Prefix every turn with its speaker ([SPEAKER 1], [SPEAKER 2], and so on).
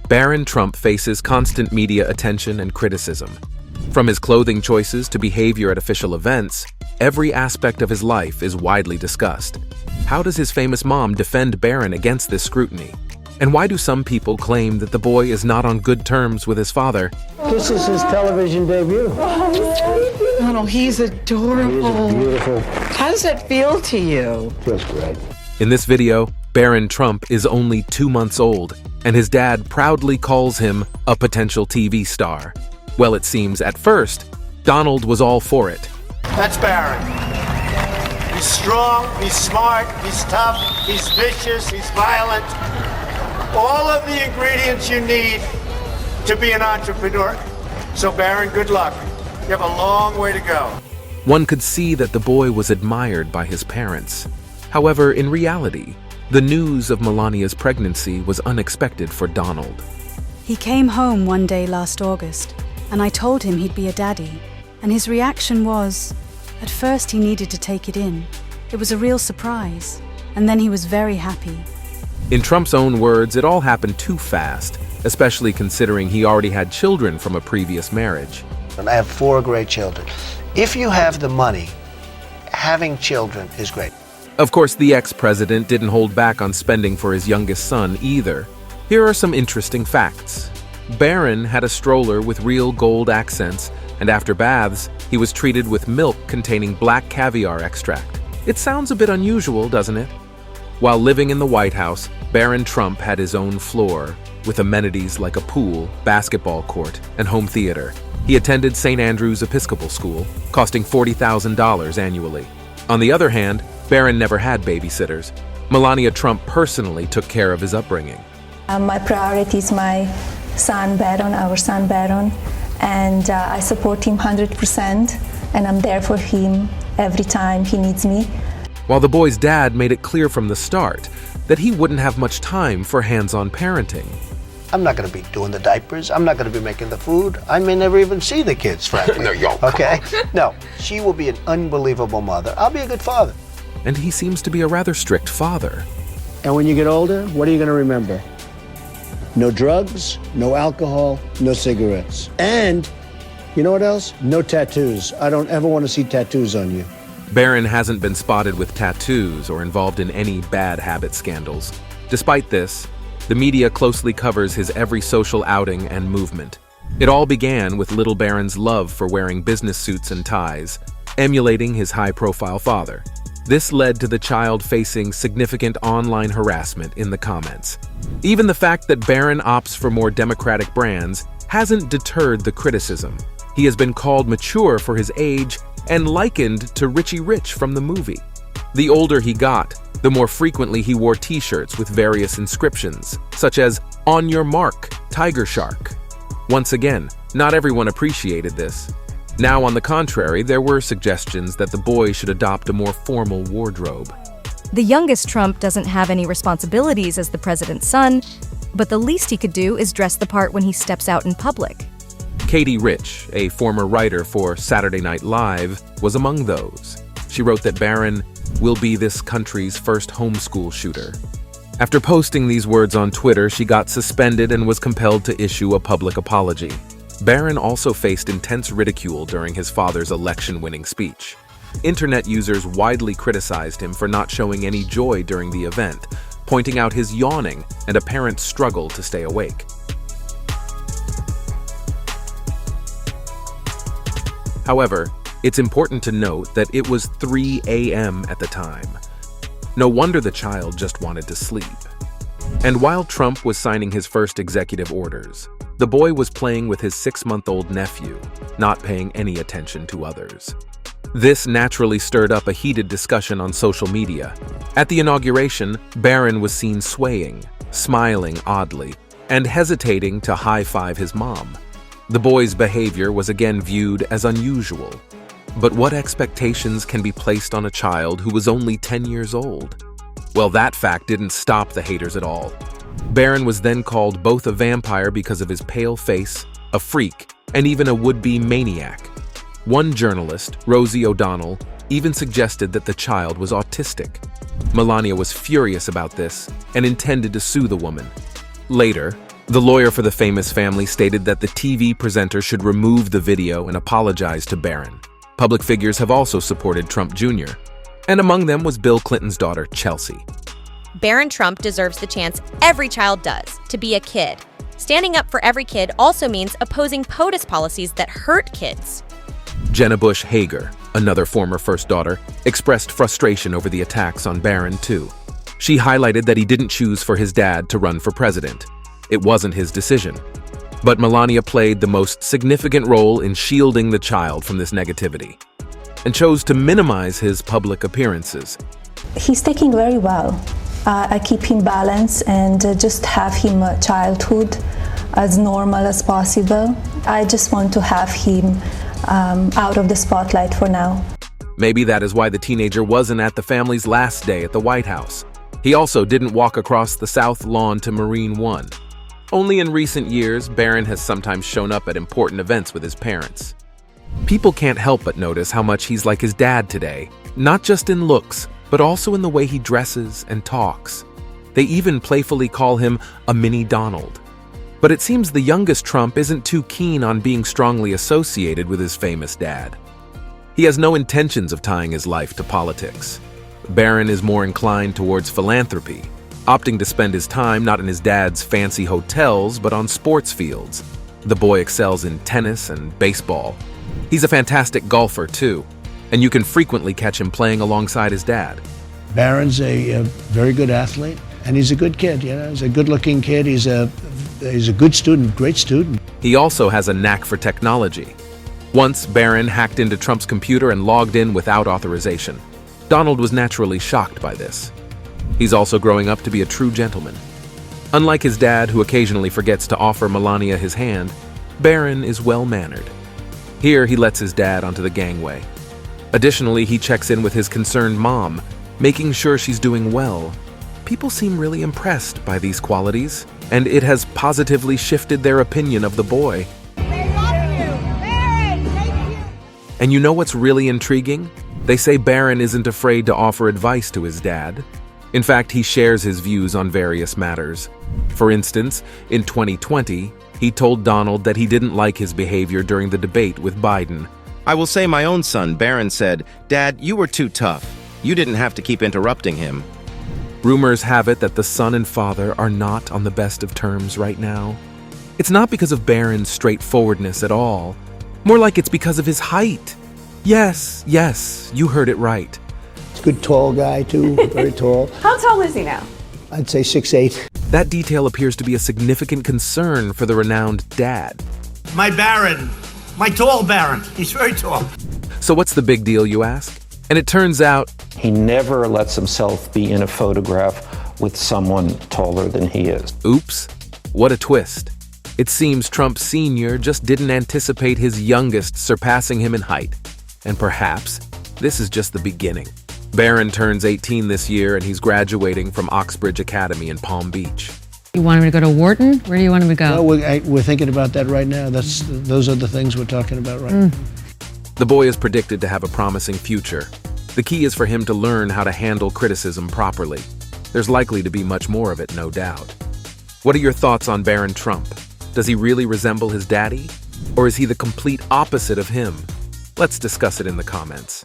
[SPEAKER 1] Barron Trump faces constant media attention and criticism. From his clothing choices to behavior at official events, every aspect of his life is widely discussed. How does his famous mom defend Barron against this scrutiny? And why do some people claim that the boy is not on good terms with his father?
[SPEAKER 2] This is his television debut.
[SPEAKER 3] Oh, he's adorable.
[SPEAKER 2] He is beautiful.
[SPEAKER 3] How does that feel to you?
[SPEAKER 2] Feels great.
[SPEAKER 1] In this video, Barron Trump is only 2 months old, and his dad proudly calls him a potential TV star. Well, it seems at first, Donald was all for it.
[SPEAKER 4] That's Barron. He's strong, he's smart, he's tough, he's vicious, he's violent. All of the ingredients you need to be an entrepreneur. So Barron, good luck. You have a long way to go.
[SPEAKER 1] One could see that the boy was admired by his parents. However, in reality, the news of Melania's pregnancy was unexpected for Donald.
[SPEAKER 5] He came home one day last August, and I told him he'd be a daddy, and his reaction was, at first he needed to take it in. It was a real surprise, and then he was very happy.
[SPEAKER 1] In Trump's own words, it all happened too fast, especially considering he already had children from a previous marriage.
[SPEAKER 6] And I have 4 great children. If you have the money, having children is great.
[SPEAKER 1] Of course, the ex-president didn't hold back on spending for his youngest son either. Here are some interesting facts. Barron had a stroller with real gold accents, and after baths, he was treated with milk containing black caviar extract. It sounds a bit unusual, doesn't it? While living in the White House, Barron Trump had his own floor, with amenities like a pool, basketball court, and home theater. He attended St. Andrew's Episcopal School, costing $40,000 annually. On the other hand, Barron never had babysitters. Melania Trump personally took care of his upbringing.
[SPEAKER 7] My priority is my son Barron, our son Barron, and I support him 100%, and I'm there for him every time he needs me.
[SPEAKER 1] While the boy's dad made it clear from the start that he wouldn't have much time for hands-on parenting.
[SPEAKER 6] I'm not going to be doing the diapers. I'm not going to be making the food. I may never even see the kids, frankly.
[SPEAKER 8] No, yo.
[SPEAKER 6] Okay? No, she will be an unbelievable mother. I'll be a good father.
[SPEAKER 1] And he seems to be a rather strict father.
[SPEAKER 2] And when you get older, what are you going to remember? No drugs, no alcohol, no cigarettes. And, you know what else? No tattoos. I don't ever want to see tattoos on you.
[SPEAKER 1] Barron hasn't been spotted with tattoos or involved in any bad habit scandals. Despite this, the media closely covers his every social outing and movement. It all began with little Barron's love for wearing business suits and ties, emulating his high-profile father. This led to the child facing significant online harassment in the comments. Even the fact that Barron opts for more democratic brands hasn't deterred the criticism. He has been called mature for his age and likened to Richie Rich from the movie. The older he got, the more frequently he wore t-shirts with various inscriptions, such as, "On your mark, Tiger Shark." Once again, not everyone appreciated this. Now, on the contrary, there were suggestions that the boy should adopt a more formal wardrobe.
[SPEAKER 9] The youngest Trump doesn't have any responsibilities as the president's son, but the least he could do is dress the part when he steps out in public.
[SPEAKER 1] Katie Rich, a former writer for Saturday Night Live, was among those. She wrote that Barron will be this country's first homeschool shooter. After posting these words on Twitter, she got suspended and was compelled to issue a public apology. Barron also faced intense ridicule during his father's election-winning speech. Internet users widely criticized him for not showing any joy during the event, pointing out his yawning and apparent struggle to stay awake. However, it's important to note that it was 3 a.m. at the time. No wonder the child just wanted to sleep. And while Trump was signing his first executive orders, the boy was playing with his 6-month-old nephew, not paying any attention to others. This naturally stirred up a heated discussion on social media. At the inauguration, Barron was seen swaying, smiling oddly, and hesitating to high-five his mom. The boy's behavior was again viewed as unusual. But what expectations can be placed on a child who was only 10 years old? Well, that fact didn't stop the haters at all. Barron was then called both a vampire because of his pale face, a freak, and even a would-be maniac. One journalist, Rosie O'Donnell, even suggested that the child was autistic. Melania was furious about this and intended to sue the woman. Later, The lawyer for the famous family stated that the TV presenter should remove the video and apologize to Barron. Public figures have also supported Trump Jr., and among them was Bill Clinton's daughter, Chelsea.
[SPEAKER 8] Barron Trump deserves the chance every child does to be a kid. Standing up for every kid also means opposing POTUS policies that hurt kids.
[SPEAKER 1] Jenna Bush Hager, another former first daughter, expressed frustration over the attacks on Barron, too. She highlighted that he didn't choose for his dad to run for president. It wasn't his decision. But Melania played the most significant role in shielding the child from this negativity and chose to minimize his public appearances.
[SPEAKER 7] He's taking very well. I keep him balanced and just have him childhood as normal as possible. I just want to have him out of the spotlight for now.
[SPEAKER 1] Maybe that is why the teenager wasn't at the family's last day at the White House. He also didn't walk across the South Lawn to Marine One. Only in recent years, Barron has sometimes shown up at important events with his parents. People can't help but notice how much he's like his dad today, not just in looks, but also in the way he dresses and talks. They even playfully call him a mini Donald. But it seems the youngest Trump isn't too keen on being strongly associated with his famous dad. He has no intentions of tying his life to politics. Barron is more inclined towards philanthropy, opting to spend his time not in his dad's fancy hotels, but on sports fields. The boy excels in tennis and baseball. He's a fantastic golfer, too, and you can frequently catch him playing alongside his dad.
[SPEAKER 2] Barron's a very good athlete, and he's a good kid. He's a good-looking kid. He's a good student, great student.
[SPEAKER 1] He also has a knack for technology. Once, Barron hacked into Trump's computer and logged in without authorization. Donald was naturally shocked by this. He's also growing up to be a true gentleman. Unlike his dad, who occasionally forgets to offer Melania his hand, Barron is well-mannered. Here, he lets his dad onto the gangway. Additionally, he checks in with his concerned mom, making sure she's doing well. People seem really impressed by these qualities, and it has positively shifted their opinion of the boy.
[SPEAKER 10] They love you! Barron, thank you!
[SPEAKER 1] And you know what's really intriguing? They say Barron isn't afraid to offer advice to his dad. In fact, he shares his views on various matters. For instance, in 2020, he told Donald that he didn't like his behavior during the debate with Biden.
[SPEAKER 11] I will say my own son, Barron, said, "Dad, you were too tough. You didn't have to keep interrupting him."
[SPEAKER 1] Rumors have it that the son and father are not on the best of terms right now. It's not because of Barron's straightforwardness at all. More like it's because of his height. Yes, you heard it right.
[SPEAKER 2] He's a good tall guy, too, very tall.
[SPEAKER 10] How tall is he now?
[SPEAKER 2] I'd say 6'8".
[SPEAKER 1] That detail appears to be a significant concern for the renowned dad.
[SPEAKER 4] My Barron, my tall Barron, he's very tall.
[SPEAKER 1] So what's the big deal, you ask? And it turns out
[SPEAKER 12] he never lets himself be in a photograph with someone taller than he is.
[SPEAKER 1] Oops, what a twist. It seems Trump Sr. just didn't anticipate his youngest surpassing him in height. And perhaps this is just the beginning. Barron turns 18 this year and he's graduating from Oxbridge Academy in Palm Beach.
[SPEAKER 13] You want him to go to Wharton? Where do you want him to go?
[SPEAKER 2] No, we're thinking about that right now. Those are the things we're talking about right now.
[SPEAKER 1] The boy is predicted to have a promising future. The key is for him to learn how to handle criticism properly. There's likely to be much more of it, no doubt. What are your thoughts on Barron Trump? Does he really resemble his daddy? Or is he the complete opposite of him? Let's discuss it in the comments.